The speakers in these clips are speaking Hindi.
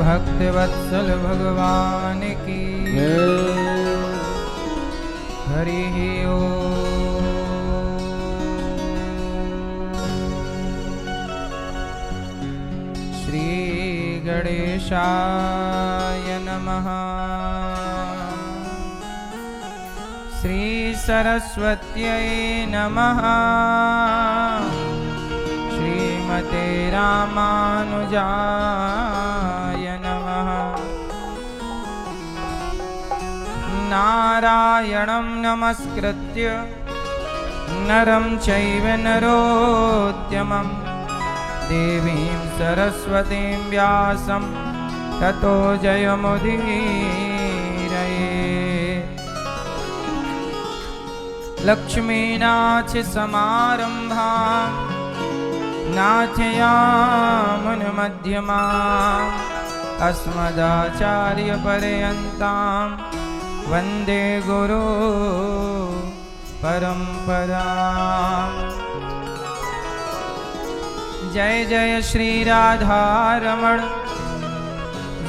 भक्त वत्सल भगवान की हरि ओम। श्री गणेशाय नमः। श्री सरस्वत्यै नमः। श्रीमते रामानुजाय नमः। नारायणं नमस्कृत्य नरं चैव नरोत्तमं देवीं सरस्वतीं व्यासं ततो जयमुदीरयेत्। लक्ष्मीनाथ समारंभां नाथयामुनमध्यमाम् अस्मदाचार्यपर्यन्तां वन्दे गुरु परम्पराम्। जय जय श्री राधा रमण,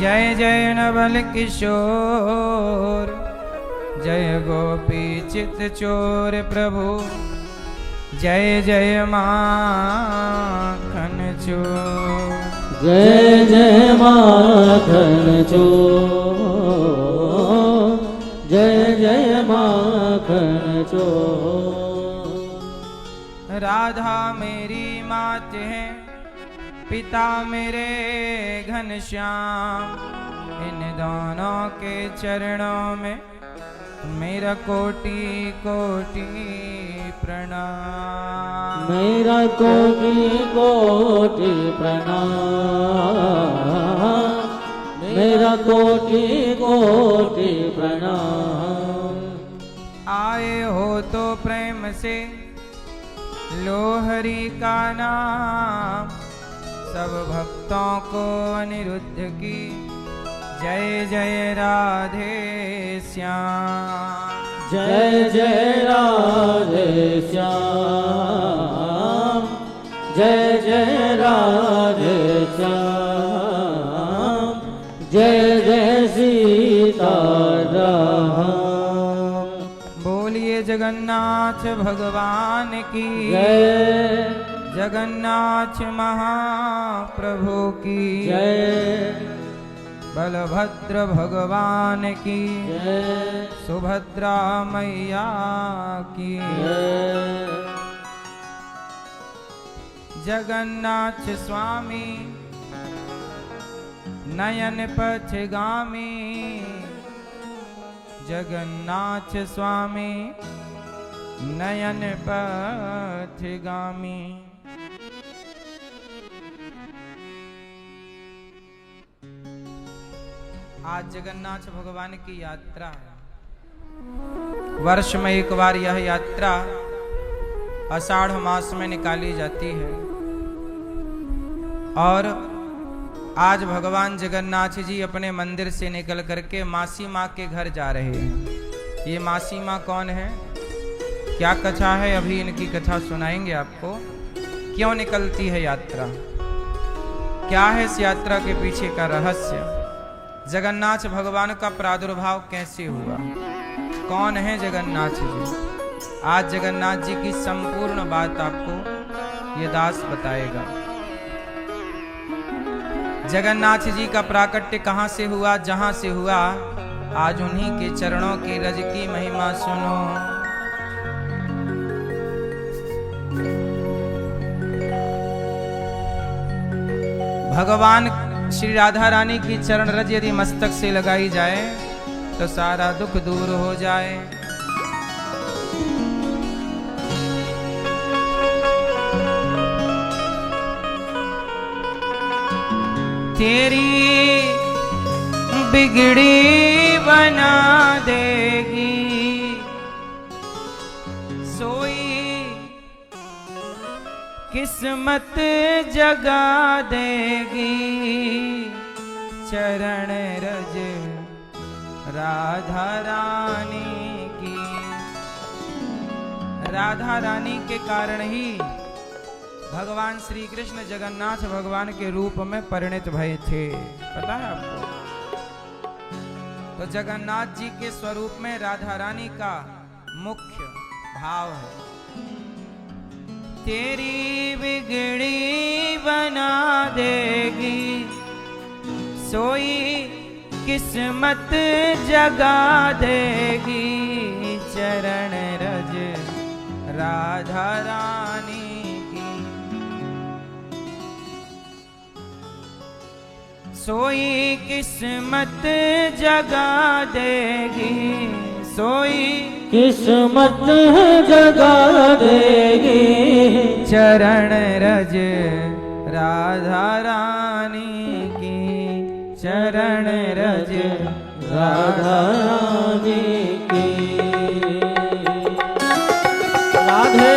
जय जय नवल किशोर, जय गोपी चित चोर प्रभु, जय जय माखन चोर। जय जय माखन चोर, जय जय माखन चोर। राधा मेरी मात है, पिता मेरे घनश्याम, इन दोनों के चरणों में मेरा कोटि कोटि प्रणाम। मेरा कोटि कोटि प्रणाम, मेरा कोटि कोटि प्रणाम। आए हो तो प्रेम से लो हरि का नाम, सब भक्तों को अनिरुद्ध की जय जय राधे श्याम। जय जय राधे श्याम, जय जय राधे श्याम, जय जय सीताराम। बोलिए जगन्नाथ भगवान की जय, जगन्नाथ महाप्रभु की जय, बलभद्र भगवान की जय, सुभद्रा मैया की जय। जगन्नाथ स्वामी नयन पथगामी, जगन्नाथ स्वामी नयन पथगामी। आज जगन्नाथ भगवान की यात्रा है। वर्ष में एक बार यह यात्रा आषाढ़ मास में निकाली जाती है और आज भगवान जगन्नाथ जी अपने मंदिर से निकल करके मासी माँ के घर जा रहे हैं। ये मासी माँ कौन है, क्या कथा है, अभी इनकी कथा सुनाएंगे आपको। क्यों निकलती है यात्रा, क्या है इस यात्रा के पीछे का रहस्य, जगन्नाथ भगवान का प्रादुर्भाव कैसे हुआ, कौन है जगन्नाथ जी। आज जगन्नाथ जी की संपूर्ण बात आपको ये दास बताएगा। जगन्नाथ जी का प्राकट्य कहां से हुआ, जहां से हुआ, आज उन्हीं के चरणों की रज की महिमा सुनो। भगवान श्री राधा रानी की चरण रज यदि मस्तक से लगाई जाए तो सारा दुख दूर हो जाए। तेरी बिगड़ी बना देगी, सोई किस्मत जगा देगी, चरण रज राधा रानी की। राधा रानी के कारण ही भगवान श्री कृष्ण जगन्नाथ भगवान के रूप में परिणित भये थे। पता है आपको? तो जगन्नाथ जी के स्वरूप में राधा रानी का मुख्य भाव है, तेरी बिगड़ी बना देगी सोई किस्मत जगा देगी, चरण रज राधा रानी की। सोई किस्मत जगा देगी, सोई किस्मत जगा देगी, चरण रज राधा रानी की, चरण रज राधा रानी की। राधे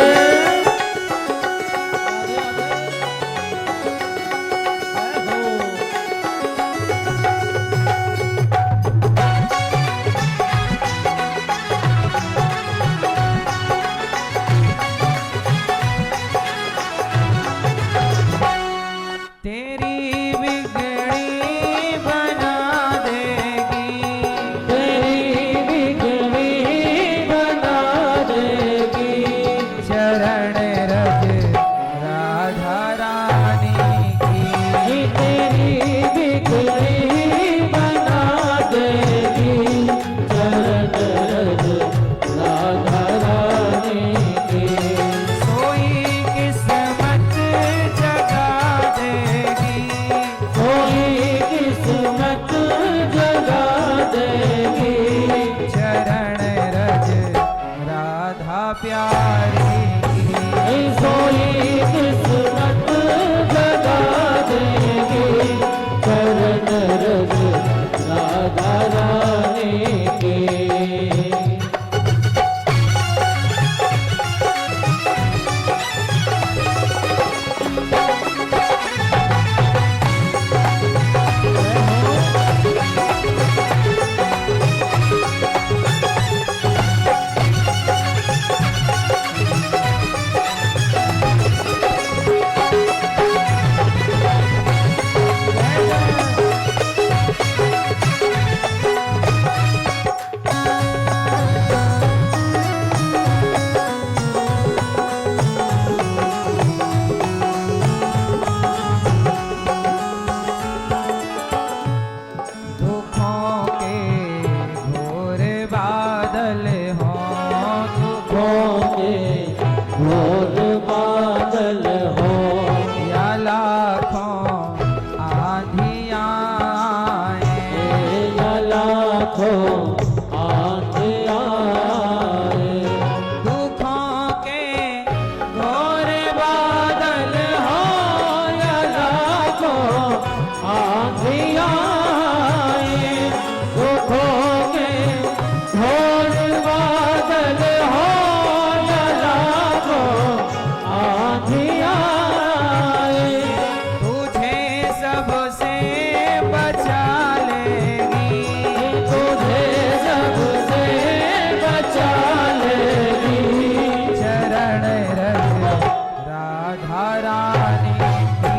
राधा रानी की,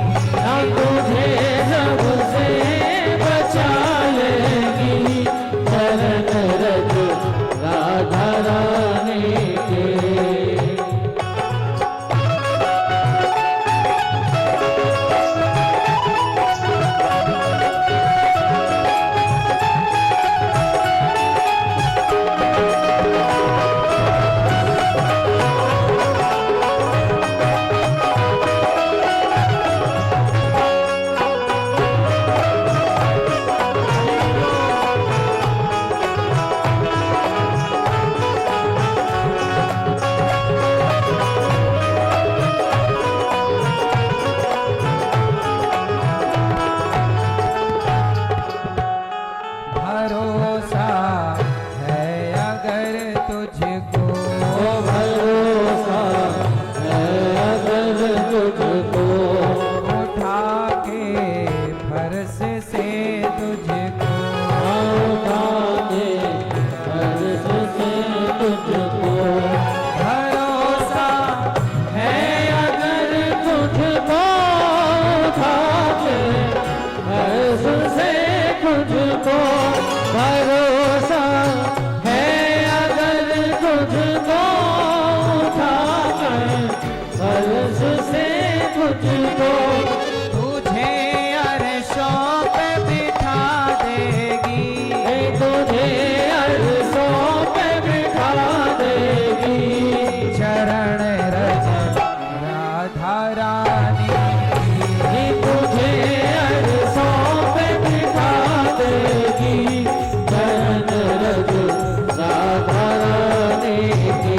तुझे सबसे तुझको भरोसा है, अगर तुझको उठाकर फर्श से तुझको तुझे अर्शों पे बिठा देगी, तुझे अरसों पे बिठा देगी। चरण रज राधा रानी की, तुझे अरसों पे बिठा देगी, चरण रज राधा रानी की।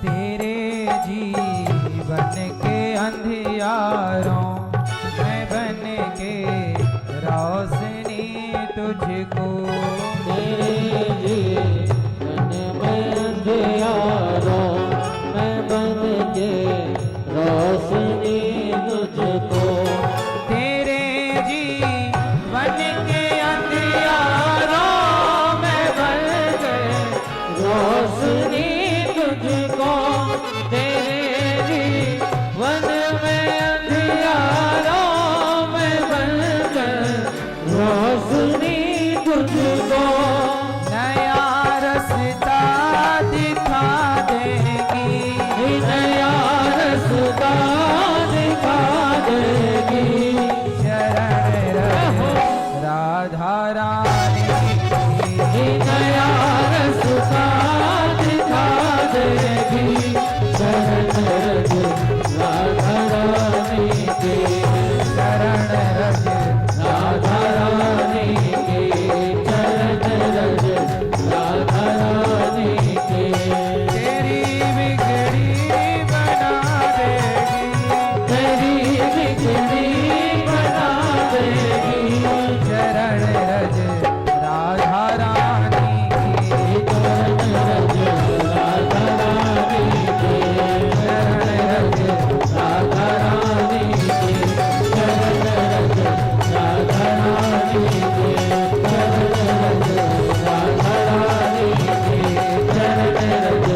तेरे जीवन के अंधियारों मैं बन के रोशनी तुझको, तेरे जीवन में अंधियारों मैं बन के रोशनी तुझको। तेरे जीवन के अंधियारों में बन के रोशनी तुझको, तेरे जीवन में अंधियारों में बनकर रोशनी तुझको। नया रास्ता दिखा देगी, नया रास्ता दिखा देगी, चरण रज राधा रानी की, नया रास्ता दिखा देगी, चरण रज राधा रानी के, चरण रज राधा रानी के, चरण रज राधा रानी के। तेरी बिगड़ी बना देगी, तेरी बिगड़ी बना देगी, चरण रज राधा रानी की, चरण रज राधा रानी के, चरण रज राधा रानी के, चरण रज राधा रानी के, चरण रज राधा रानी के, चरण रज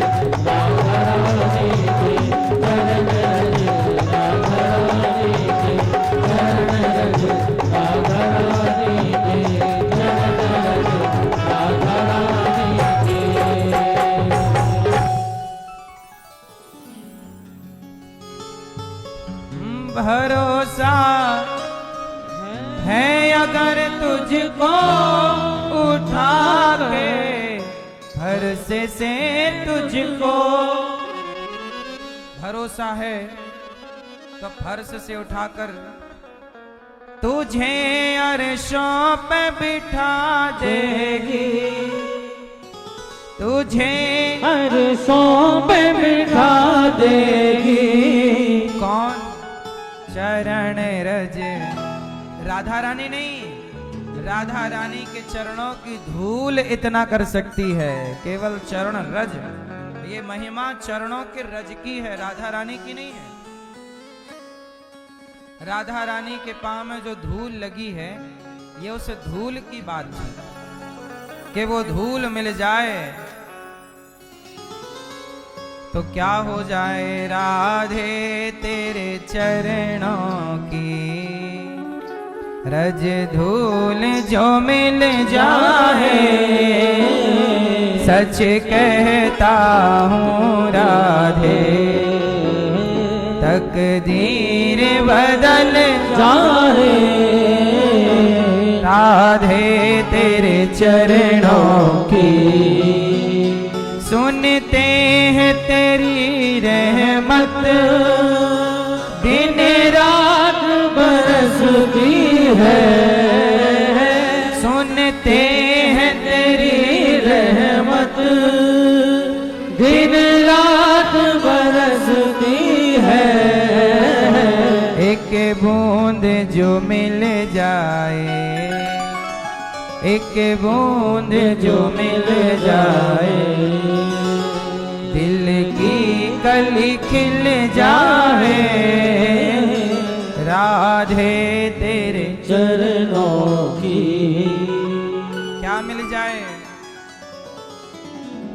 राधा रानी के, चरण रज राधा रानी के, चरण रज राधा रानी के, चरण रज राधा रानी के। भरोसा है, अगर तुझको उठा के फर्श से तुझको, भरोसा है तो फर्श से उठाकर तुझे अर्शों पे बिठा देगी, तुझे अरसों पे बिठा देगी। कौन? चरण रज राधा रानी नहीं, राधा रानी के चरणों की धूल इतना कर सकती है, केवल चरण रज। ये महिमा चरणों के रज की है, राधा रानी की नहीं है। राधा रानी के पांव में जो धूल लगी है, ये उस धूल की बात है कि वो धूल मिल जाए तो क्या हो जाए। राधे तेरे चरणों की रज धूल जो मिल जाए, सच कहता हूँ राधे तकदीर बदल जाए। राधे तेरे चरणों की सुनते हैं तेरी रहमत, दिन रात बरसती है, सुनते हैं तेरी रहमत दिन रात बरसती है। एक बूंद जो मिल जाए, एक बूंद जो मिल जाए, दिल की कली खिल जाए, राधे तेरे चरणों की क्या मिल जाए?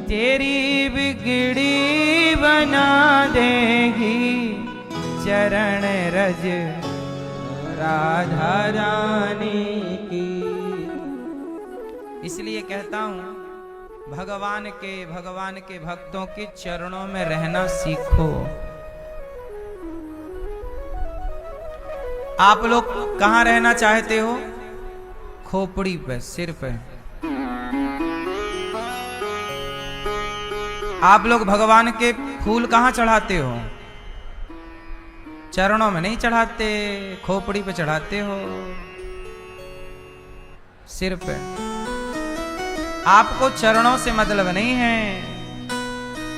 तेरी बिगड़ी बना देगी चरण रज राधा रानी की। इसलिए कहता हूं भगवान के भक्तों के चरणों में रहना सीखो। आप लोग कहां रहना चाहते हो? खोपड़ी पे, सिर पे। आप लोग भगवान के फूल कहां चढ़ाते हो? चरणों में नहीं चढ़ाते, खोपड़ी पे चढ़ाते हो, सिर पे। आपको चरणों से मतलब नहीं है,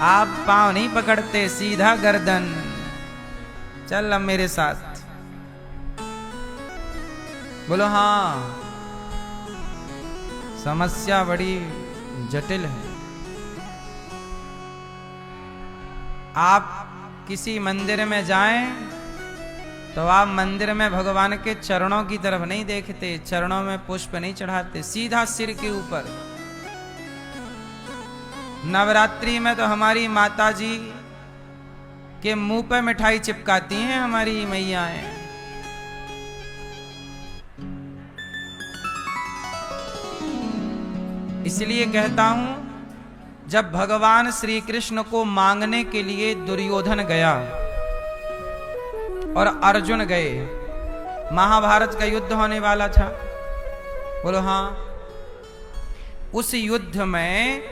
आप पांव नहीं पकड़ते, सीधा गर्दन। चल अब मेरे साथ, बोलो हाँ। समस्या बड़ी जटिल है। आप किसी मंदिर में जाएं तो आप मंदिर में भगवान के चरणों की तरफ नहीं देखते, चरणों में पुष्प नहीं चढ़ाते, सीधा सिर के ऊपर। नवरात्रि में तो हमारी माता जी के मुंह पे मिठाई चिपकाती हैं हमारी मैयाएं। इसलिए कहता हूं, जब भगवान श्री कृष्ण को मांगने के लिए दुर्योधन गया और अर्जुन गए, महाभारत का युद्ध होने वाला था, बोलो हाँ। उस युद्ध में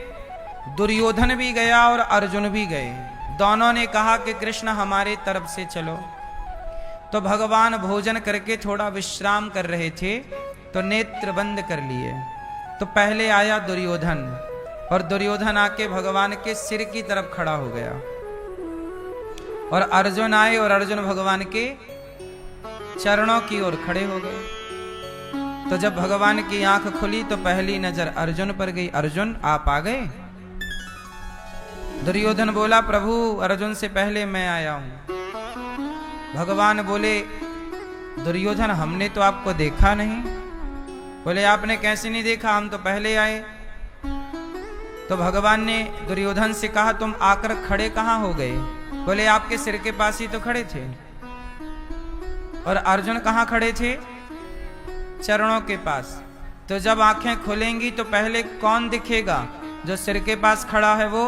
दुर्योधन भी गया और अर्जुन भी गए। दोनों ने कहा कि कृष्ण हमारे तरफ से चलो। तो भगवान भोजन करके थोड़ा विश्राम कर रहे थे, तो नेत्र बंद कर लिए। तो पहले आया दुर्योधन, और दुर्योधन आके भगवान के सिर की तरफ खड़ा हो गया। और अर्जुन आए और अर्जुन भगवान के चरणों की ओर खड़े हो गए। तो जब भगवान की आंख खुली तो पहली नजर अर्जुन पर गई। अर्जुन आप आ गए? दुर्योधन बोला, प्रभु अर्जुन से पहले मैं आया हूं। भगवान बोले, दुर्योधन हमने तो आपको देखा नहीं। बोले, आपने कैसे नहीं देखा, हम तो पहले आए। तो भगवान ने दुर्योधन से कहा, तुम आकर खड़े कहां हो गए? बोले, आपके सिर के पास ही तो खड़े थे। और अर्जुन कहां खड़े थे? चरणों के पास। तो जब आंखें खुलेंगी तो पहले कौन दिखेगा? जो सिर के पास खड़ा है वो,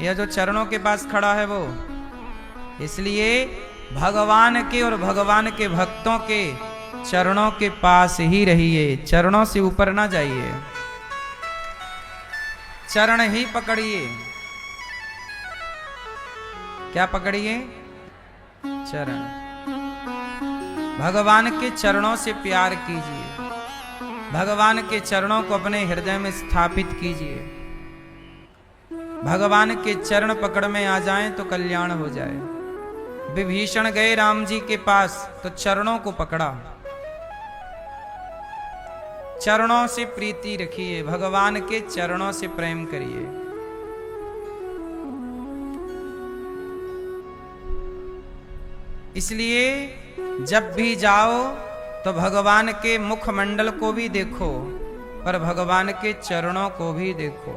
या जो चरणों के पास खड़ा है वो? इसलिए भगवान के और भगवान के भक्तों के चरणों के पास ही रहिए, चरणों से ऊपर ना जाइए, चरण ही पकड़िए। क्या पकड़िए? चरण। भगवान के चरणों से प्यार कीजिए, भगवान के चरणों को अपने हृदय में स्थापित कीजिए। भगवान के चरण पकड़ में आ जाएं तो कल्याण हो जाए। विभीषण गए राम जी के पास तो चरणों को पकड़ा। चरणों से प्रीति रखिए, भगवान के चरणों से प्रेम करिए। इसलिए जब भी जाओ तो भगवान के मुखमंडल को भी देखो, पर भगवान के चरणों को भी देखो।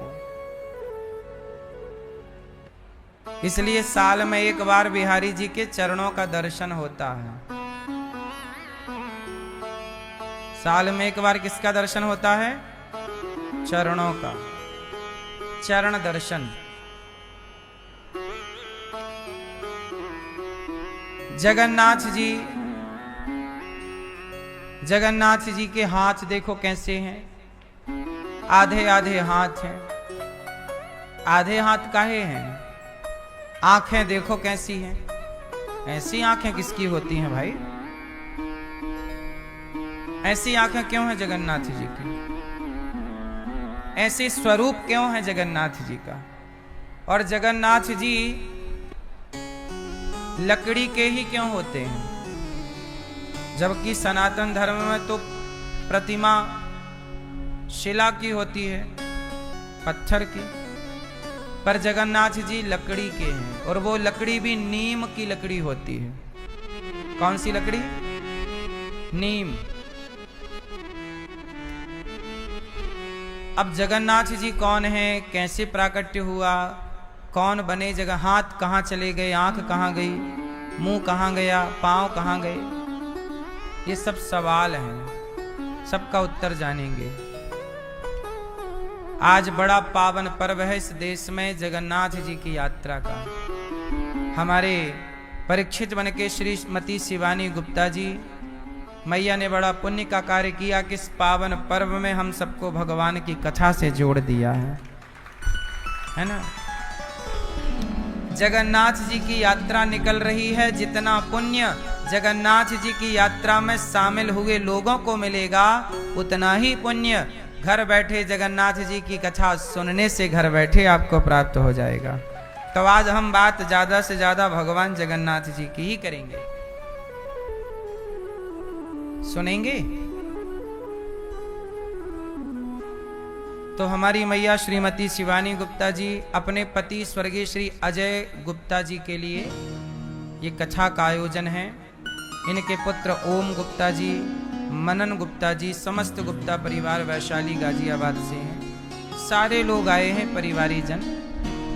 इसलिए साल में एक बार बिहारी जी के चरणों का दर्शन होता है। साल में एक बार किसका दर्शन होता है? चरणों का, चरण दर्शन। जगन्नाथ जी, जगन्नाथ जी के हाथ देखो कैसे हैं, आधे आधे हाथ हैं। आधे हाथ काहे हैं? आंखें देखो कैसी हैं। ऐसी आंखें किसकी होती हैं भाई? ऐसी आंखें क्यों हैं जगन्नाथ जी की? ऐसे स्वरूप क्यों है जगन्नाथ जी का? और जगन्नाथ जी लकड़ी के ही क्यों होते हैं? जबकि सनातन धर्म में तो प्रतिमा शिला की होती है, पत्थर की। पर जगन्नाथ जी लकड़ी के हैं, और वो लकड़ी भी नीम की लकड़ी होती है। कौन सी लकड़ी? नीम। अब जगन्नाथ जी कौन है, कैसे प्राकट्य हुआ, कौन बने, जगह हाथ कहाँ चले गए, आंख कहाँ गई, मुंह कहाँ गया, पांव कहाँ गए, ये सब सवाल हैं, सबका उत्तर जानेंगे। आज बड़ा पावन पर्व है इस देश में जगन्नाथ जी की यात्रा का। हमारे परीक्षित बन के श्रीमती शिवानी गुप्ता जी, मैया ने बड़ा पुण्य का कार्य किया कि इस पावन पर्व में हम सबको भगवान की कथा से जोड़ दिया है ना। जगन्नाथ जी की यात्रा निकल रही है, जितना पुण्य जगन्नाथ जी की यात्रा में शामिल हुए लोगों को मिलेगा, उतना ही पुण्य घर बैठे जगन्नाथ जी की कथा सुनने से घर बैठे आपको प्राप्त हो जाएगा। तो आज हम बात ज्यादा से ज्यादा भगवान जगन्नाथ जी की ही करेंगे, सुनेंगे। तो हमारी मैया श्रीमती शिवानी गुप्ता जी अपने पति स्वर्गीय श्री अजय गुप्ता जी के लिए ये कथा का आयोजन है। इनके पुत्र ओम गुप्ता जी, मनन गुप्ता जी, समस्त गुप्ता परिवार वैशाली गाजियाबाद से हैं। सारे लोग आए हैं परिवारी जन,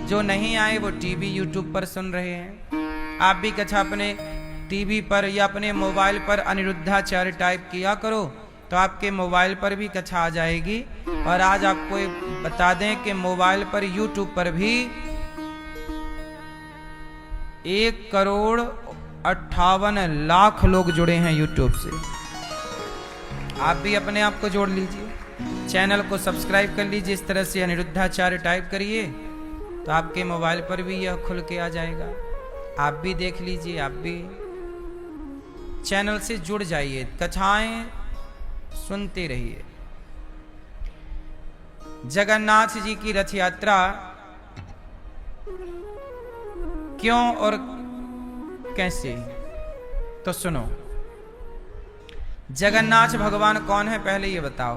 जो नहीं आए वो टीवी यूट्यूब पर सुन रहे हैं। आप भी कथा अपने टीवी पर या अपने मोबाइल पर अनिरुद्धाचार्य टाइप किया करो तो आपके मोबाइल पर भी कथा आ जाएगी। और आज आपको बता दें कि मोबाइल पर यूट्यूब पर भी 1,58,00,000 लोग जुड़े हैं यूट्यूब से। आप भी अपने आप को जोड़ लीजिए, चैनल को सब्सक्राइब कर लीजिए। इस तरह से अनिरुद्धाचार्य टाइप करिए तो आपके मोबाइल पर भी यह खुल के आ जाएगा। आप भी देख लीजिए, आप भी चैनल से जुड़ जाइए, कथाएं सुनते रहिए। जगन्नाथ जी की रथ यात्रा क्यों और कैसे, तो सुनो। जगन्नाथ भगवान कौन है पहले ये बताओ,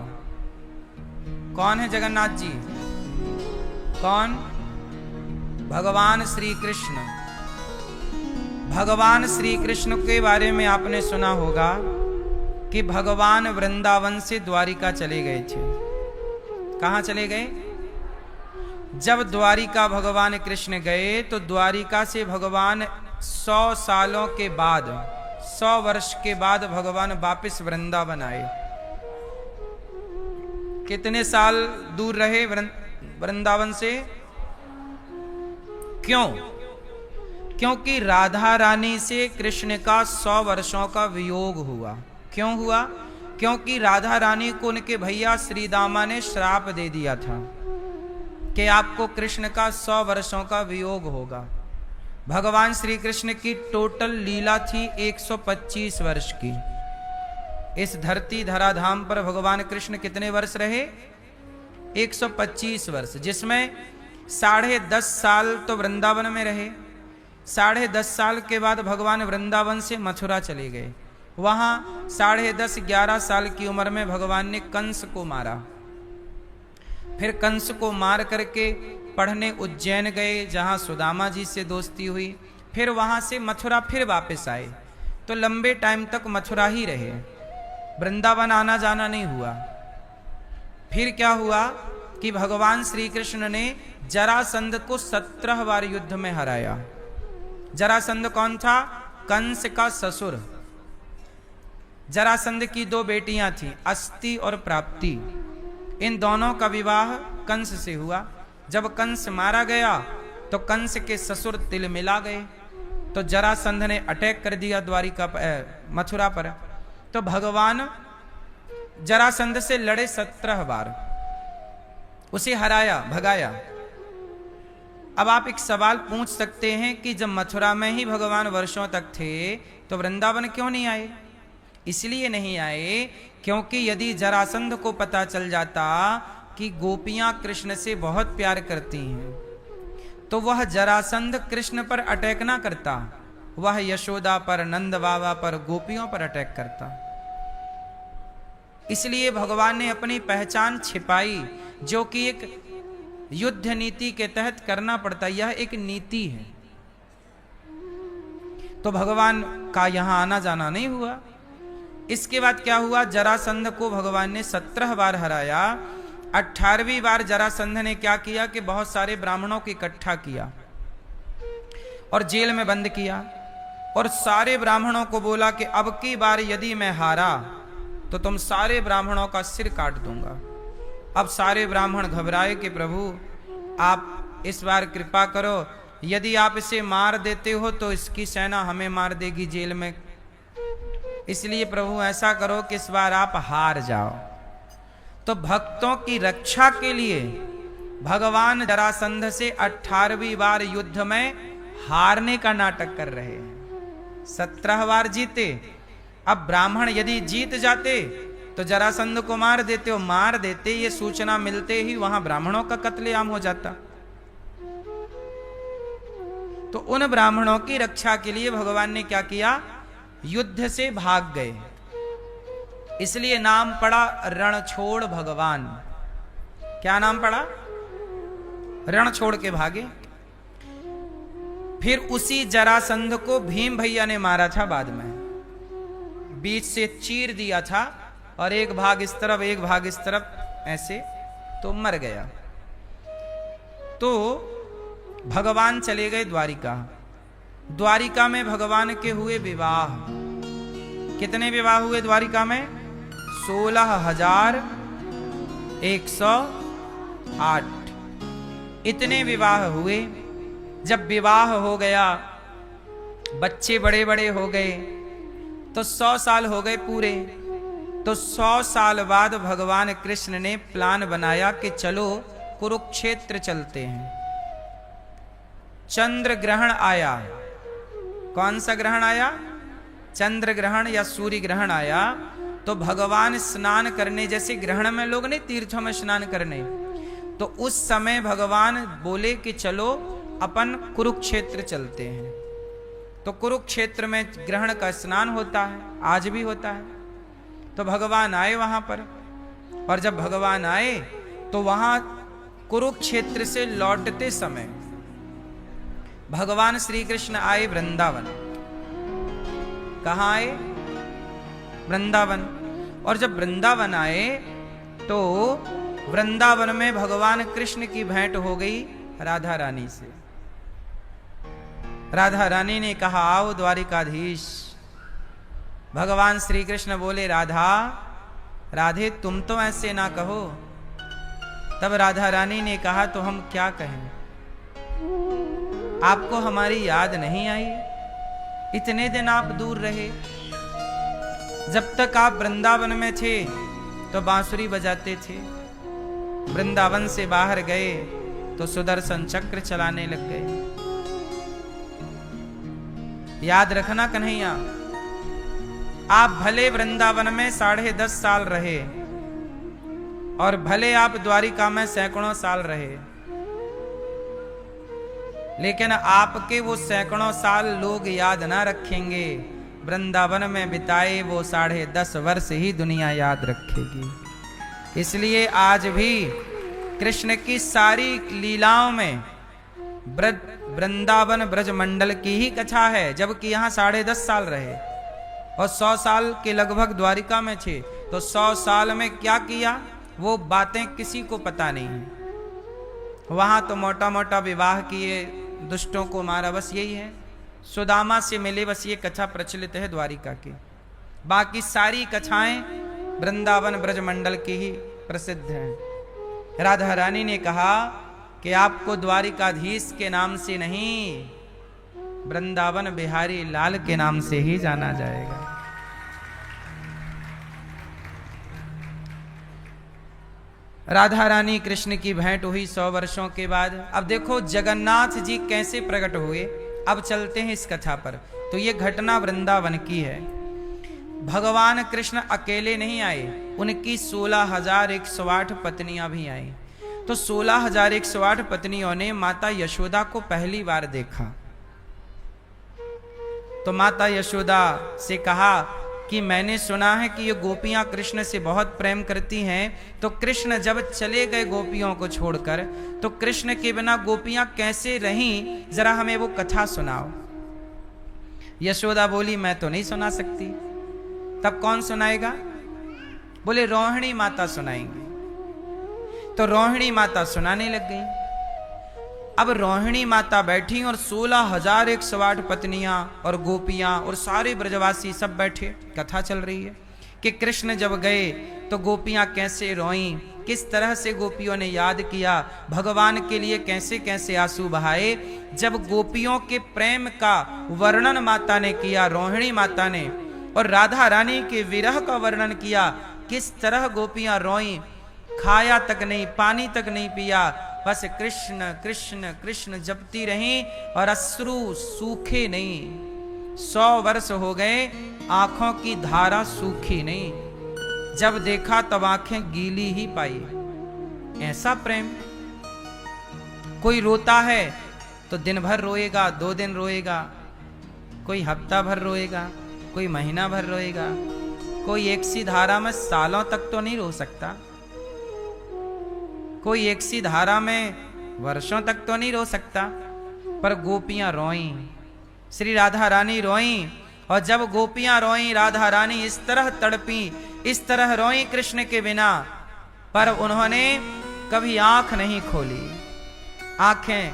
कौन है जगन्नाथ जी? कौन? भगवान श्री कृष्ण। भगवान श्री कृष्ण के बारे में आपने सुना होगा कि भगवान वृंदावन से द्वारिका चले गए थे। कहां चले गए? जब द्वारिका भगवान कृष्ण गए तो द्वारिका से भगवान 100 सालों के बाद, 100 वर्ष के बाद भगवान वापस वृंदावन आए। कितने साल दूर रहे वृंदावन से? क्यों? क्योंकि राधा रानी से कृष्ण का 100 वर्षों का वियोग हुआ। क्यों हुआ? क्योंकि राधा रानी को उनके भैया श्री दामा ने श्राप दे दिया था कि आपको कृष्ण का 100 वर्षों का वियोग होगा। भगवान श्री कृष्ण की टोटल लीला थी 125 वर्ष की। इस धरती धराधाम पर भगवान कृष्ण कितने वर्ष रहे? 125 वर्ष, जिसमें 10.5 साल तो वृंदावन में रहे। 10.5 साल के बाद भगवान वृंदावन से मथुरा चले गए। वहां 10.5-11 साल की उम्र में भगवान ने कंस को मारा। फिर कंस को मार करके पढ़ने उज्जैन गए, जहां सुदामा जी से दोस्ती हुई। फिर वहां से मथुरा फिर वापस आए, तो लंबे टाइम तक मथुरा ही रहे, वृंदावन आना जाना नहीं हुआ। फिर क्या हुआ कि भगवान श्री कृष्ण ने जरासंध को 17 बार युद्ध में हराया। जरासंध कौन था? कंस का ससुर। जरासंध की 2 बेटियां थीं, अस्ति और प्राप्ति। इन दोनों का विवाह कंस से हुआ। जब कंस मारा गया तो कंस के ससुर तिल मिला गए, तो जरासंध ने अटैक कर दिया द्वारिका मथुरा पर। तो भगवान जरासंध से लड़े 17 बार, उसे हराया, भगाया। अब आप एक सवाल पूछ सकते हैं कि जब मथुरा में ही भगवान वर्षों तक थे तो वृंदावन क्यों नहीं आए? इसलिए नहीं आए क्योंकि यदि जरासंध को पता चल जाता कि गोपियां कृष्ण से बहुत प्यार करती हैं तो वह जरासंध कृष्ण पर अटैक ना करता, वह यशोदा पर, नंद बाबा पर, गोपियों पर अटैक करता। इसलिए भगवान ने अपनी पहचान छिपाई, जो कि एक युद्ध नीति के तहत करना पड़ता है, यह एक नीति है। तो भगवान का यहां आना जाना नहीं हुआ। इसके बाद क्या हुआ, जरासंध को भगवान ने 17 बार हराया। 18वीं बार जरासंध ने क्या किया कि बहुत सारे ब्राह्मणों को इकट्ठा किया और जेल में बंद किया, और सारे ब्राह्मणों को बोला कि अब की बार यदि मैं हारा तो तुम सारे ब्राह्मणों का सिर काट दूंगा। अब सारे ब्राह्मण घबराए कि प्रभु आप इस बार कृपा करो, यदि आप इसे मार देते हो तो इसकी सेना हमें मार देगी जेल में, इसलिए प्रभु ऐसा करो कि इस बार आप हार जाओ। तो भक्तों की रक्षा के लिए भगवान जरासंध से 18वीं बार युद्ध में हारने का नाटक कर रहे हैं। 17 बार जीते। अब ब्राह्मण यदि जीत जाते तो जरासंध को मार देते, मार देते ये सूचना मिलते ही वहां ब्राह्मणों का कत्लेआम हो जाता। तो उन ब्राह्मणों की रक्षा के लिए भगवान ने क्या किया, युद्ध से भाग गए। इसलिए नाम पड़ा रणछोड़ भगवान। क्या नाम पड़ा, रण छोड़ के भागे। फिर उसी जरासंध को भीम भैया ने मारा था बाद में, बीच से चीर दिया था और एक भाग इस तरफ एक भाग इस तरफ ऐसे, तो मर गया। तो भगवान चले गए द्वारिका। द्वारिका में भगवान के हुए विवाह। कितने विवाह हुए द्वारिका में, 16,108 इतने विवाह हुए। जब विवाह हो गया, बच्चे बड़े बड़े हो गए, तो 100 साल हो गए पूरे। तो 100 साल बाद भगवान कृष्ण ने प्लान बनाया कि चलो कुरुक्षेत्र चलते हैं। चंद्र ग्रहण आया। कौन सा ग्रहण आया, चंद्र ग्रहण या सूर्य ग्रहण आया। तो भगवान स्नान करने, जैसे ग्रहण में लोग नहीं तीर्थों में स्नान करने, तो उस समय भगवान बोले कि चलो अपन कुरुक्षेत्र चलते हैं। तो कुरुक्षेत्र में ग्रहण का स्नान होता है, आज भी होता है। तो भगवान आए वहां पर, और जब भगवान आए तो वहां कुरुक्षेत्र से लौटते समय भगवान श्री कृष्ण आए वृंदावन। कहाँ आए, वृंदावन। और जब वृंदावन आए तो वृंदावन में भगवान कृष्ण की भेंट हो गई राधा रानी से। राधा रानी ने कहा आओ द्वारिकाधीश। भगवान श्री कृष्ण बोले राधा, राधे तुम तो ऐसे ना कहो। तब राधा रानी ने कहा तो हम क्या कहें, आपको हमारी याद नहीं आई? इतने दिन आप दूर रहे, जब तक आप वृंदावन में थे तो बांसुरी बजाते थे, वृंदावन से बाहर गए तो सुदर्शन चक्र चलाने लग गए। याद रखना कन्हैया, आप भले वृंदावन में 10.5 साल रहे और भले आप द्वारिका में सैकड़ों साल रहे, लेकिन आपके वो सैकड़ों साल लोग याद ना रखेंगे। वृंदावन में बिताए वो 10.5 वर्ष ही दुनिया याद रखेगी। इसलिए आज भी कृष्ण की सारी लीलाओं में वृंदावन ब्रज मंडल की ही कथा है, जबकि यहाँ 10.5 साल रहे और 100 साल के लगभग द्वारिका में थे। तो 100 साल में क्या किया वो बातें किसी को पता नहीं है। वहां तो मोटा मोटा विवाह किए, दुष्टों को मारा, बस यही है। सुदामा से मिले, बस ये कथा प्रचलित है द्वारिका की। बाकी सारी कथाएं वृंदावन ब्रज मंडल की ही प्रसिद्ध हैं। राधा रानी ने कहा कि आपको द्वारिकाधीश के नाम से नहीं, वृंदावन बिहारी लाल के नाम से ही जाना जाएगा। राधा रानी कृष्ण की भेंट हुई 100 वर्षों के बाद। अब देखो जगन्नाथ जी कैसे प्रकट हुए। अब चलते हैं इस कथा पर। तो ये घटना वृंदावन की है। भगवान कृष्ण अकेले नहीं आए, उनकी 16,108 पत्नियां भी आई। तो 16,108 पत्नियों ने माता यशोदा को पहली बार देखा। तो माता यशोदा से कहा कि मैंने सुना है कि ये गोपियां कृष्ण से बहुत प्रेम करती हैं, तो कृष्ण जब चले गए गोपियों को छोड़कर, तो कृष्ण के बिना गोपियां कैसे रहीं, जरा हमें वो कथा सुनाओ। यशोदा बोली मैं तो नहीं सुना सकती। तब कौन सुनाएगा? बोले रोहिणी माता सुनाएंगे। तो रोहिणी माता सुनाने लग गई। अब रोहिणी माता बैठी और 16,108 पत्नियां और गोपियां और सारे ब्रजवासी सब बैठे, कथा चल रही है कि कृष्ण जब गए तो गोपियां कैसे रोईं, किस तरह से गोपियों ने याद किया, भगवान के लिए कैसे कैसे आंसू बहाए। जब गोपियों के प्रेम का वर्णन माता ने किया, रोहिणी माता ने, और राधा रानी के विरह का वर्णन किया, किस तरह गोपियां रोईं, खाया तक नहीं, पानी तक नहीं पिया, बस कृष्ण कृष्ण कृष्ण जपती रहीं और अश्रु सूखे नहीं। 100 वर्ष हो गए, आंखों की धारा सूखी नहीं। जब देखा तब आंखें गीली ही पाई। ऐसा प्रेम। कोई रोता है तो दिन भर रोएगा, 2 दिन रोएगा, कोई हफ्ता भर रोएगा, कोई महीना भर रोएगा, कोई एक सी धारा में सालों तक तो नहीं रो सकता, कोई एक सी धारा में वर्षों तक तो नहीं रो सकता। पर गोपियां रोईं, श्री राधा रानी रोईं। और जब गोपियां रोईं, राधा रानी इस तरह तड़पी, इस तरह रोईं कृष्ण के बिना, पर उन्होंने कभी आंख नहीं खोली। आंखें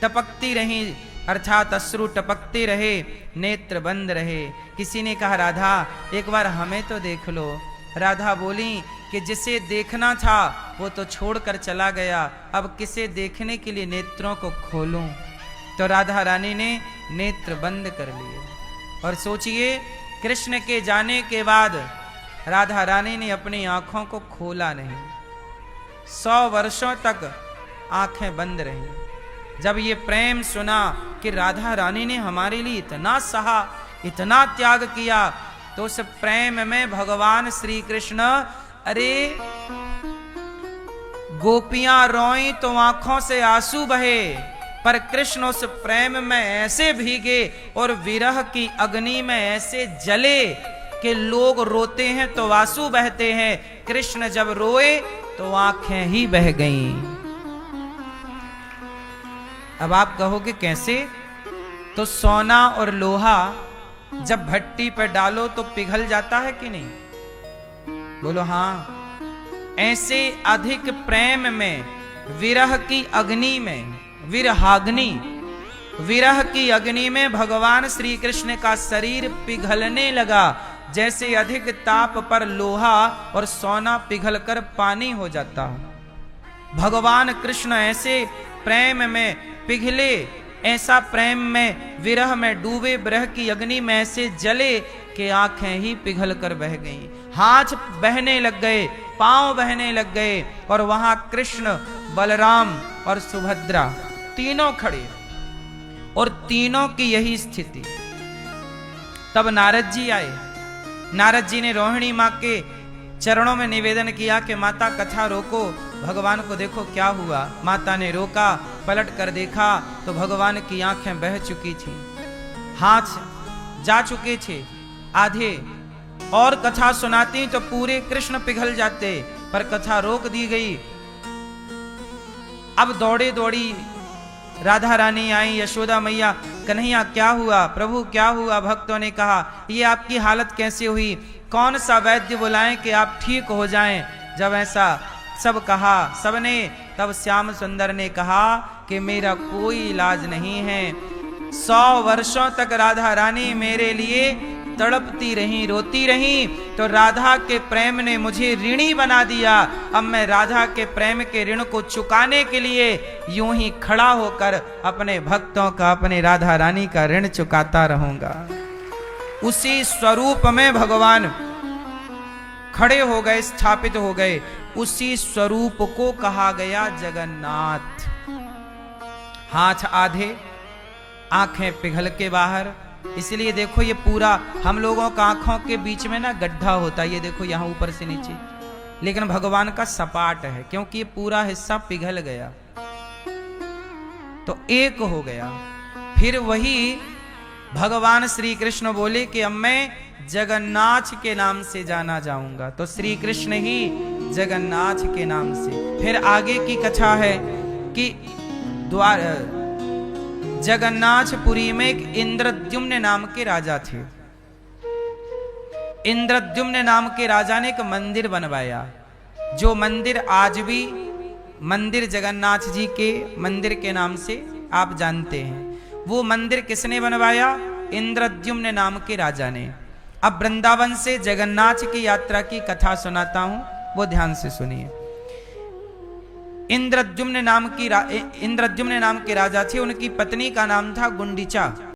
टपकती रहीं, अर्थात अश्रु टपकते रहे, नेत्र बंद रहे। किसी ने कहा राधा एक बार हमें तो देख लो। राधा बोली कि जिसे देखना था वो तो छोड़कर चला गया, अब किसे देखने के लिए नेत्रों को खोलूं। तो राधा रानी ने नेत्र बंद कर लिए। और सोचिए, कृष्ण के जाने के बाद राधा रानी ने अपनी आंखों को खोला नहीं, 100 वर्षों तक आंखें बंद रहीं। जब ये प्रेम सुना कि राधा रानी ने हमारे लिए इतना सहा, इतना त्याग किया, तो उस प्रेम में भगवान श्री कृष्ण, अरे गोपियां रोईं तो आंखों से आंसू बहे, पर कृष्ण उस प्रेम में ऐसे भीगे और विरह की अग्नि में ऐसे जले कि लोग रोते हैं तो आंसू बहते हैं, कृष्ण जब रोए तो आंखें ही बह गईं। अब आप कहोगे कैसे? तो सोना और लोहा जब भट्टी पर डालो तो पिघल जाता है कि नहीं? बोलो हाँ। ऐसे अधिक प्रेम में, विरह की अग्नि में, विरहाग्नि, विरह की अग्नि में भगवान श्री कृष्ण का शरीर पिघलने लगा, जैसे अधिक ताप पर लोहा और सोना पिघलकर पानी हो जाता। भगवान कृष्ण ऐसे प्रेम में पिघले, ऐसा प्रेम में, विरह में डूबे, विरह की अग्नि में ऐसे जले कि आंखें ही पिघल कर बह गईं, हाथ बहने लग गए, पांव बहने लग गए। और वहां कृष्ण, बलराम और सुभद्रा तीनों खड़े, और तीनों की यही स्थिति। तब नारद जी आए। नारद जी ने रोहिणी मां के चरणों में निवेदन किया कि माता कथा रोको, भगवान को देखो क्या हुआ। माता ने रोका, पलट कर देखा तो भगवान की आंखें बह चुकी थी, हाथ जा चुके थे आधे। और कथा सुनाती तो पूरे कृष्ण पिघल जाते, पर कथा रोक दी गई। अब दौड़े दौड़ी राधा रानी आई, यशोदा मैया, कन्हैया क्या हुआ, प्रभु क्या हुआ? भक्तों ने कहा ये आपकी हालत कैसे हुई, कौन सा वैद्य बुलाएं कि आप ठीक हो जाएं? जब ऐसा सब कहा सबने, तब श्याम सुंदर ने कहा कि मेरा कोई इलाज नहीं है। 100 वर्षों तक राधा रानी मेरे लिए तड़पती रही, रोती रही, तो राधा के प्रेम ने मुझे ऋणी बना दिया। अब मैं राधा के प्रेम के ऋण को चुकाने के लिए यूं ही खड़ा होकर अपने भक्तों का, अपने राधा रानी का ऋण चुकाता रहूंगा। उसी स्वरूप में भगवान खड़े हो गए, स्थापित हो गए। उसी स्वरूप को कहा गया जगन्नाथ। हाथ आधे, आंखें पिघल के बाहर। इसलिए देखो ये पूरा हम लोगों का आंखों के बीच में ना गड्ढा होता है, ये देखो यहां ऊपर से नीचे, लेकिन भगवान का सपाट है, क्योंकि ये पूरा हिस्सा पिघल गया तो एक हो गया। फिर वही भगवान श्री कृष्ण बोले कि अब मैं जगन्नाथ के नाम से जाना जाऊंगा। तो श्री कृष्ण ही जगन्नाथ के नाम से। फिर आगे की कथा है कि द्वार जगन्नाथपुरी में एक इंद्रद्युम्न नाम के राजा थे। इंद्रद्युम्न नाम के राजा ने एक मंदिर बनवाया, जो मंदिर आज भी मंदिर जगन्नाथ जी के मंदिर के नाम से आप जानते हैं। वो मंदिर किसने बनवाया? इंद्रद्युम्न नाम के राजा ने। अब वृंदावन से जगन्नाथ की यात्रा की कथा सुनाता हूं, वो ध्यान से सुनिए। इंद्रद्युम्न नाम के राजा थे, उनकी पत्नी का नाम था गुंडीचा।